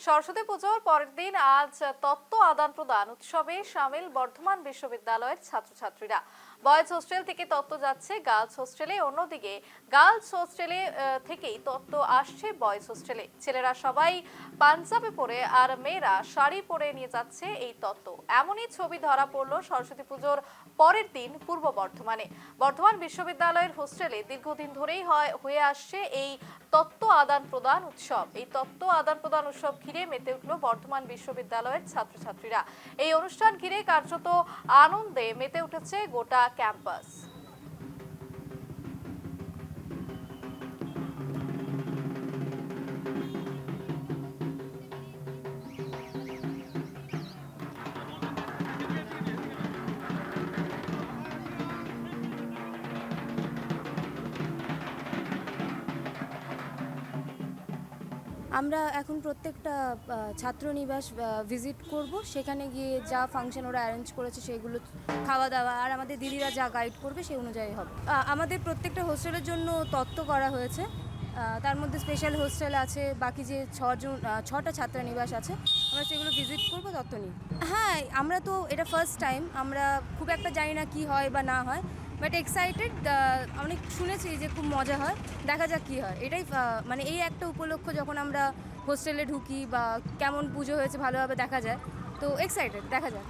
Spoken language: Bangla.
সরস্বতী পুজোর পরের দিন আজ তত্ত্ব আদান প্রদান উৎসবে সামিল বর্ধমান বিশ্ববিদ্যালয়ের ছাত্রছাত্রীরা। বয়েজ হোস্টেল থেকে তত্ত্ব যাচ্ছে গার্লস হোস্টেলে, অন্যদিকে গার্লস হোস্টেলে থেকেই তত্ত্ব আসছে বয়েজ হোস্টেলে। ছেলেরা সবাই পাঞ্জাবি পরে আর মেয়েরা শাড়ি পরে নিয়ে যাচ্ছে এই তত্ত্ব। এমনই ছবি ধরা পড়ল সরস্বতী পুজোর পরের দিন পূর্ব বর্ধমানে। বর্ধমান বিশ্ববিদ্যালয়ের হোস্টেলে দীর্ঘদিন ধরেই হয়ে আসছে এই তত্ত্ব আদান প্রদান উৎসব। এই তত্ত্ব আদান প্রদান উৎসব ঘিরে মেতে উঠল বর্ধমান বিশ্ববিদ্যালয়ের ছাত্রছাত্রীরা। এই অনুষ্ঠান ঘিরে কার্যত আনন্দে মেতে উঠেছে গোটা ক্যাম্পাস। আমরা এখন প্রত্যেকটা ছাত্রনিবাস ভিজিট করব। সেখানে গিয়ে যা ফাংশন ওরা অ্যারেঞ্জ করেছে সেগুলো খাওয়া দাওয়া আর আমাদের দিদিরা যা গাইড করবে সেই অনুযায়ী হবে। আমাদের প্রত্যেকটা হোস্টেলের জন্য তত্ত্ব করা হয়েছে। তার মধ্যে স্পেশাল হোস্টেল আছে, বাকি যে ছটা ছাত্রনিবাস আছে আমরা সেগুলো ভিজিট করবো তত্ত্ব নিয়ে। হ্যাঁ, আমরা তো এটা ফার্স্ট টাইম, আমরা খুব একটা জানি না কি হয় বা না হয়, বাট এক্সাইটেড। অনেক শুনেছি যে খুব মজা হয়, দেখা যাক কী হয়। এটাই মানে এই একটা উপলক্ষ, যখন আমরা হোস্টেলে ঢুকি বা কেমন পুজো হয়েছে ভালোভাবে দেখা যায়, তো এক্সাইটেড, দেখা যাক।